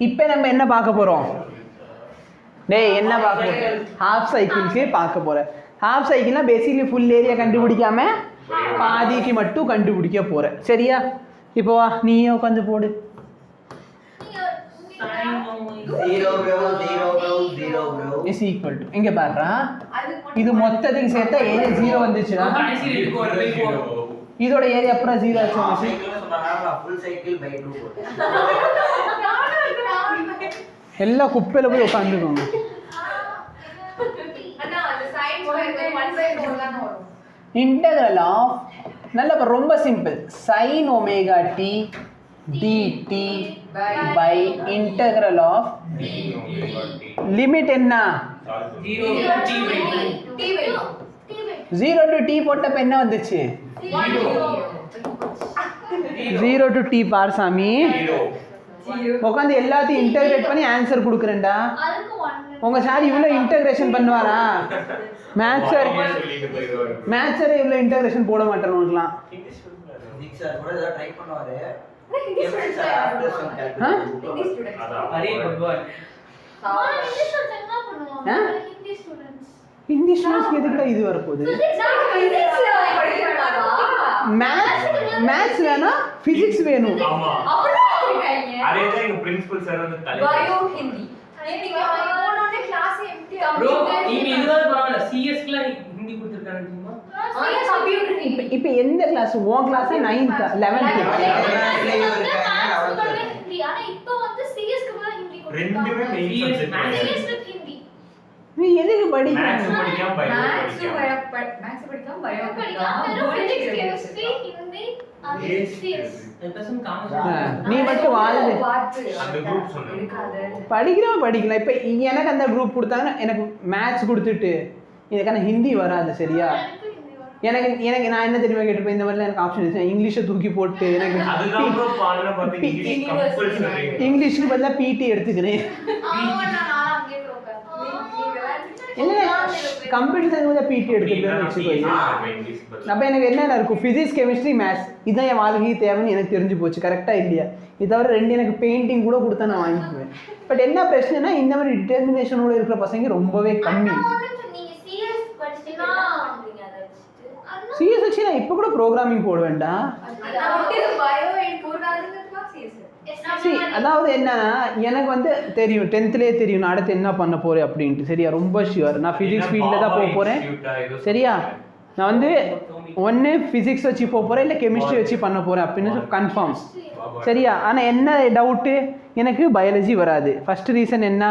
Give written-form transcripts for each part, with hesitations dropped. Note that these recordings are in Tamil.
இப்போ நம்ம என்ன பார்க்க போகிறோம்? என்ன பார்க்க போகிறோம்? ஹாஃப் சைக்கிள்ஸே பார்க்க போகிறேன். ஹாஃப் சைக்கிள்னால் பேசிக்கலி ஃபுல் ஏரியா கண்டுபிடிக்காம பாதிக்கு மட்டும் கண்டுபிடிக்க போகிறேன். சரியா? இப்போ வா, நீயே உட்காந்து போடு. 0 bro 0 bro is equal to இங்க பாருடா, இது மொத்தத்துக்கு சேர்த்தா ஏரியா 0 வந்துச்சுனா இதோட ஏரியா அப்புறம் 0 ஆச்சு. சைக்கிள்னு சொன்னாங்க, ஃபுல் சைக்கிள் பை 2 போடு. எல்லாம் குப்பையில போய் உட்காந்துக்கோங்க. அண்ணா அந்த sin ஸ்கொயர் 1/4 தான் வரும். இன்டெகிரல் ஆஃப் நல்ல ரொம்ப simple sin omega t dt by integral of limit என்ன 0 to t போட்டப்ப என்ன வந்துச்சு? 0 to t பார் சாமி. உட்காந்து எல்லாத்தையும் இன்டகிரேட் பண்ணி ஆன்சர் கொடுக்குறேன்டா. உங்க சார் இவ்வளோ இன்டகிரேஷன் பண்ணுவாரா? மேத்ஸர் இவ்வளோ இன்டகிரேஷன் போட மாட்டேன் உனக்குலாம். சார் கூட ஏதோ ட்ரை பண்ணுவாரு. ஹிந்தி ஸ்டூடெண்ட்ஸ்க்கு எதுக்குடா இது வரப்போகுது? மேத்ஸ் வேணும், பிசிக்ஸ் வேணும். இப்போ எந்த கிளாஸ்? உன் கிளாஸ் 9th 11th நீ எதுக்கு படிக்கிறீங்க? நீ மட்டும் வாழ்ந்து படிக்கலாம். இப்போ எனக்கு அந்த குரூப் கொடுத்தாங்கன்னா எனக்கு மேத்ஸ் கொடுத்துட்டு எனக்கான ஹிந்தி வராது. சரியா? எனக்கு நான் என்ன தெரியுமா கேட்டுப்பேன், இந்த மாதிரிலாம் எனக்கு ஆப்ஷன் இருந்துச்சு. இங்கிலீஷை தூக்கி போட்டு எனக்கு இங்கிலீஷ்க்கு பதிலாக பிடி எடுத்துக்கிறேன். இல்லை கம்ப்யூட்டர் சயின்ஸ் பிடி எடுத்துக்கிறேன்னு வச்சுக்கோங்க. அப்போ எனக்கு என்னென்ன இருக்கும்? Physics, chemistry, maths. இதுதான் என் வாழ்க்கைக்கு தேவைன்னு எனக்கு தெரிஞ்சு போச்சு. கரெக்டாக இல்லையா? இது தவிர 2 எனக்கு பெயிண்டிங் கூட கொடுத்தா நான் வாங்கிக்குவேன். பட் என்ன பிரச்சனைனா இந்த மாதிரி டிட்டர்மினேஷனோட இருக்கிற பசங்க ரொம்பவே கம்மி. சிஎஸ் வச்சு நான் இப்போ கூட ப்ரோக்ராமிங் போட வேண்டாம். அதாவது என்னன்னா எனக்கு வந்து தெரியும், 10thலேயே தெரியும் நான் அடுத்து என்ன பண்ண போறேன் அப்படின்ட்டு. சரியா? ரொம்ப ஷுவர் நான் ஃபிசிக்ஸ் ஃபீல்டில் தான் போக போகிறேன். சரியா? நான் வந்து ஒன்று ஃபிசிக்ஸ் வச்சு போக போகிறேன், இல்லை கெமிஸ்ட்ரி வச்சு பண்ண போகிறேன் அப்படின்னு கன்ஃபார்ம். சரியா? ஆனால் என்ன டவுட்டு, எனக்கு பயாலஜி வராது. ஃபர்ஸ்ட் ரீசன் என்ன,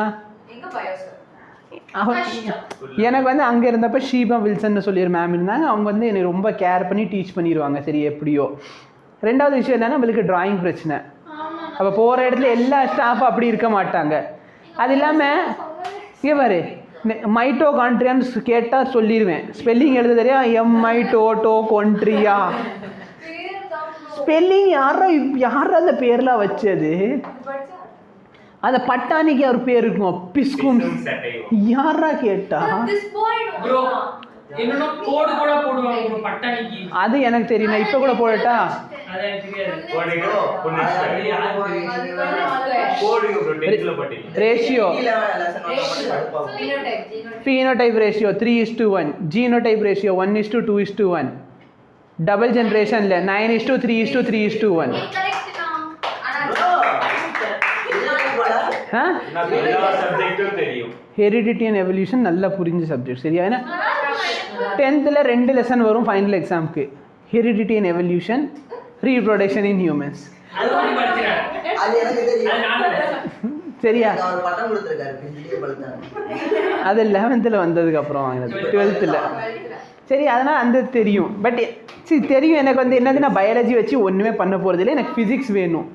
எனக்கு வந்து அங்கே இருந்தப்போ ஷீபா வில்சன் சொல்லி ஒரு மேம் இருந்தாங்க. அவங்க வந்து என்னை ரொம்ப கேர் பண்ணி டீச் பண்ணிடுவாங்க. சரி எப்படியோ. ரெண்டாவது விஷயம் என்னன்னா நம்மளுக்கு டிராயிங் பிரச்சனை. அப்போ போகிற இடத்துல எல்லா ஸ்டாஃபும் அப்படி இருக்க மாட்டாங்க. அது இல்லாமல் இங்கே பாரு, மைட்டோகாண்ட்ரியான்னு கேட்டால் சொல்லிடுவேன். ஸ்பெல்லிங் எழுத தெரியா? MITOCONDRIA. ஸ்பெல்லிங் யாரா அந்த பேர்லாம் வச்சது? அந்த பட்டாணிக்கு அவர் பேர் இருக்கும், பிஸ்கும். யாரா கேட்டா? அது எனக்கு தெரியும். நான் இப்போ கூட போடட்டா? Ratio, phenotype ratio 3:1, genotype ratio 1:2:1, double ஜென்ரேஷன்ல 9:3:3:1. ஹெரிடிட்டி அண்ட் எவல்யூஷன் நல்லா புரிஞ்ச சப்ஜெக்ட். சரியா? ஏன்னா 10thல 2 லெசன் வரும் ஃபைனல் எக்ஸாமுக்கு. Heredity and evolution, reproduction in humans. சரியா? அது 11thல வந்ததுக்கு அப்புறம் வாங்கினது, 12thல. சரி, அதனால் அந்த தெரியும். பட் சரி தெரியும் எனக்கு வந்து என்னதுன்னா பயாலஜி வச்சு ஒன்றுமே பண்ண போகிறது இல்லை, எனக்கு ஃபிசிக்ஸ் வேணும்.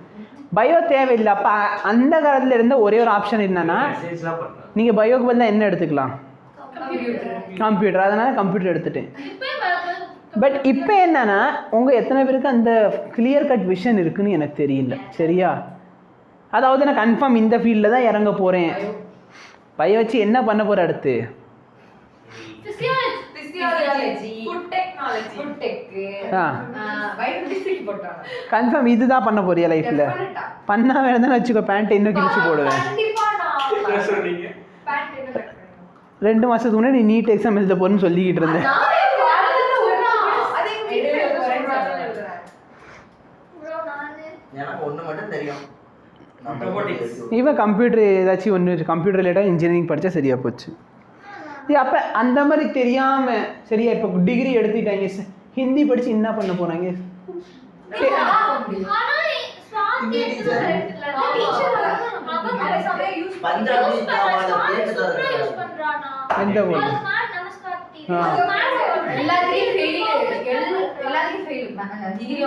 பயோ தேவையில்லை. அப்போ அந்த காலத்தில் இருந்த ஒரே ஒரு ஆப்ஷன் என்னன்னா நீங்கள் பயோக்கு பதிலாக என்ன எடுத்துக்கலாம்? கம்ப்யூட்டர். அதனால் கம்ப்யூட்டர் எடுத்துட்டேன். பட் இப்போ என்னன்னா உங்கள் எத்தனை பேருக்கு அந்த கிளியர் கட் விஷன் இருக்குன்னு எனக்கு தெரியல. சரியா? அதாவது நான் கன்ஃபார்ம் இந்த ஃபீல்டில் தான் இறங்க போகிறேன். பயோ வச்சு என்ன பண்ண போகிற அடுத்து? டெக்னாலஜி ஃபுட் டெக் பயோடிஸ்ட்ரிக்ட் போட்டாங்க கன்ஃபார்ம் இதுதான் பண்ண போறியா லைஃப்ல பண்ணா வேணா வச்சுக்கோ பேண்ட் இன்னும் கிழிச்சு போடுவேன் கண்டிப்பா நான் சொன்னீங்க பேண்ட் என்ன கட் 2 மாசத்துக்கு முன்னாடி நீ நீட் எக்ஸாம் எழுத போறேன்னு சொல்லிக்கிட்டு இருந்தேன் எனக்கு ஒண்ணு மட்டும் தெரியும் Robotics. இவன் கம்ப்யூட்டர் ஏதாச்சும் ஒன்று கம்ப்யூட்டர் ரிலேட்டாக இன்ஜினியரிங் படித்தா சரியாக போச்சு அப்போ அந்த மாதிரி தெரியாமல் சரியா இப்போ டிகிரி எடுத்துட்டாங்க ஹிந்தி படித்து என்ன பண்ண போகிறாங்க எந்த ஊர் எல்லாத்துலயும் ஃபெயில் டிகிரி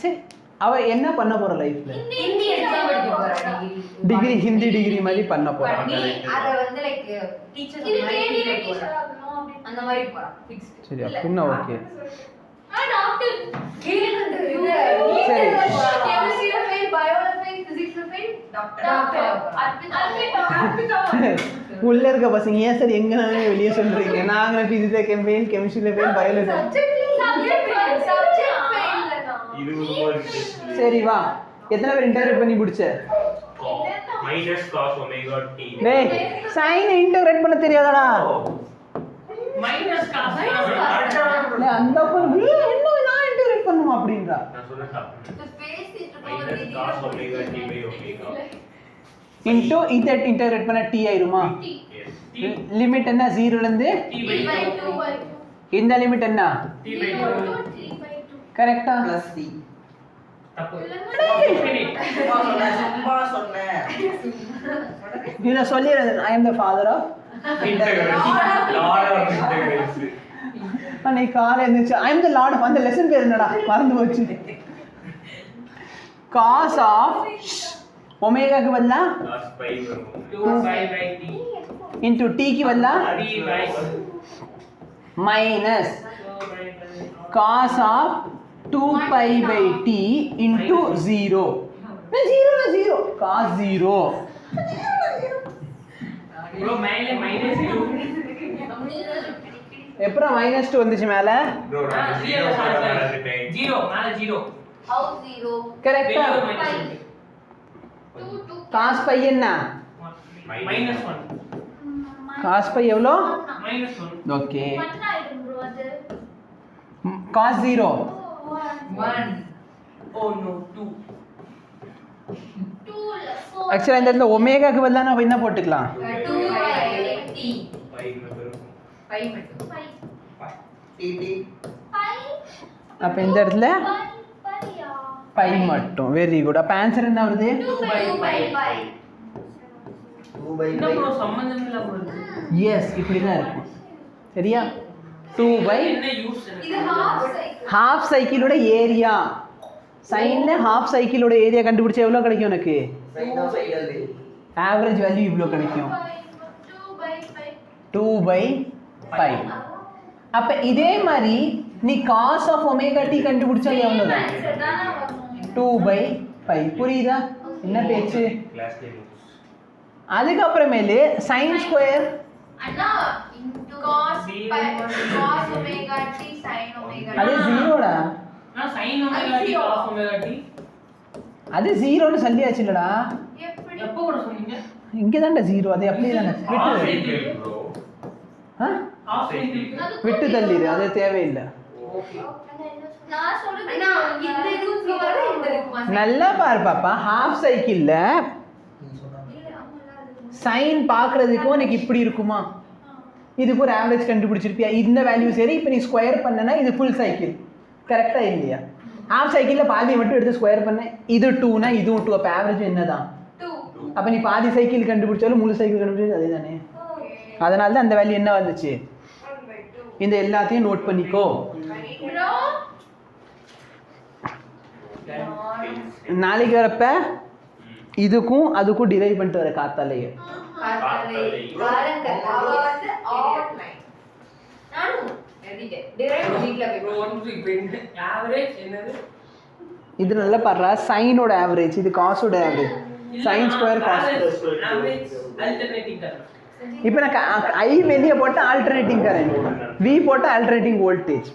சரி அவ என்ன பண்ண போற லைஃப்ல ஹிந்தி எக்ஸாம் படிக்க போறா டிகிரி ஹிந்தி டிகிரி மாதிரி பண்ண போறா பண்ணி அத வந்து லைக் டீச்சர் அந்த மாதிரி போறா ஃபிக்ஸ் சரி அப்படின்னா ஓகே டாக்டர் சரி கெமிஸ்ட்ரில ஃபெயில் பயோல ஃபெயில் பிசிக்ஸ்ல ஃபெயில் டாக்டர் உள்ள இருக்க பசங்க ஏன் சார் எங்க வெளியே சொல்றீங்க நாங்க பிசிக்ஸ்ல ஃபெயில் கெமிஸ்ட்ரில ஃபெயில் பயோல இது ஒரு சரி வா எத்தனை பேர் இன்டர்வியூ பண்ணி முடிச்ச minus cos omega t டேய் சைன் இன்டகிரேட் பண்ண தெரியாதாடா minus cos டேய் அந்த பொண்ணு என்ன நான் இன்டகிரேட் பண்ணுமா அப்படின்றா நான் சொன்னேன் minus cos omega t by omega into இத இன்டகிரேட் பண்ண t ஆயிருமா yes லிமிட் என்ன 0 ல இருந்து t by 2 இந்த லிமிட் என்ன t by 2 கரெக்ட்டா பிளஸ் சி தப்பு சும்மா சொன்னேன் இத சொல்லிரது I am the father of integral lord of integrals அன்னைக்கு காலை இருந்துச்சு I am the lord of அந்த லெசன் பேர் என்னடா மறந்து போச்சு cos of omega க்கு பதிலா cos pi வரும் 2 pi by t into t க்கு பதிலா 3 by minus cos of 2 pi by t into 0 0 cos 0 bro மேலே minus 2 எப்பறம் minus 2 வந்துச்சு மேல bro நான் 0 போட்டுட்டேன் 0 மேலே 0 how zero கரெக்ட்டா cos pi என்ன minus 1 cos pi எவ்வளோ minus 1 okay cos 0 1 oh no 2 ஆக்சுவலா இந்த இடத்துல ஒமேகாக்கு பதிலா நம்ம என்ன போட்டுக்கலாம் 2 by t pi மட்டும் 5 மட்டும் டிடி அப்ப இந்த இடத்துல பை மட்டும் வெரி குட் அப்ப ஆன்சர் என்ன வருது 2 by 5 2 by என்ன bro சம்பந்தம் இல்ல bro எஸ் இப்படி தான் இருக்கும் சரியா 2 பை என்ன யூஸ் இது half cycle ஹாஃப் சைக்கிளோட ஏரியா சைன்ல ஹாஃப் சைக்கிளோட ஏரியா கண்டுபிடிச்சா எவ்வளோ கிடைக்கும் எனக்கு சைனோசைடல் ஆவரேஜ் வேல்யூ இவ்வளோ கிடைக்கும் 2 by 5 2 பை பை அப்ப இதே மாதிரி நீ cos ஆஃப் ஒமேகா டி கண்டுபிடிச்சா எவ்வளோ தான் 2 பை பை புரியுதா என்ன பேச்சு கிளாஸ் ல அதுக்கப்புறமேலு சைன் ஸ்கொயர் அண்ணா into cos pi cos omega t sin omega அது ஜீரோடா நான் sin omega t cos omega t அது ஜீரோன்னு சொல்லியாச்சு இல்லடா எப்படி எப்போ கூட சொன்னீங்க இங்கே தான்டா ஜீரோ அது அப்படியே தானே half விட்டு cycle bro ஆ half cycle விட்டு தள்ளிடு அது தேவையில்லை okay நான் சொல்றது அண்ணா இந்த இதுக்கு வர இந்த இதுக்கு வந்து நல்லா பாரு பாப்பா ஹாஃப் சைக்கிளில் சைன் பார்க்குறதுக்கு உனக்கு இப்படி இருக்குமா இதுக்கு ஒரு ஆவரேஜ் கண்டுபிடிச்சிருப்பியா இந்த வேல்யூ சரி இப்போ நீ ஸ்கொயர் பண்ணனா இது ஃபுல் சைக்கிள் கரெக்டாக இல்லையா ஹாஃப் சைக்கிளில் பாதியை மட்டும் எடுத்து ஸ்கொயர் பண்ண இது 2னா இதுவும் 2 அப்போ ஆவரேஜ் என்ன தான் 2 அப்போ நீ பாதி சைக்கிள் கண்டுபிடிச்சாலும் முழு சைக்கிள் கண்டுபிடிச்சாலும் அதே தானே அதனால தான் அந்த வேல்யூ என்ன வந்துச்சு இந்த எல்லாத்தையும் நோட் பண்ணிக்கோ bro நாளைக்கு வரப்ப இதுக்கும் அதுக்கும் டிரைவ் பண்ணிட்டு வர காத்தாலேயே காத்தாலே வாரங்கள் அவ வந்து ஆன்லைன் நானும் எழுதிட்டேன் டிரைவ் வீட்ல bro போய் 1 2 இப்போ என்ன ஆவரேஜ் என்னது இது நல்லா பாடுறா சைனோட ஆவரேஜ் இது காசோட average sine square cos average alternating current இப்போ நான் ஐ வெளியே போட்டு ஆல்டர்னேட்டிங் கரண்ட் V போட்டால் ஆல்டர்னேட்டிங் வோல்டேஜ்.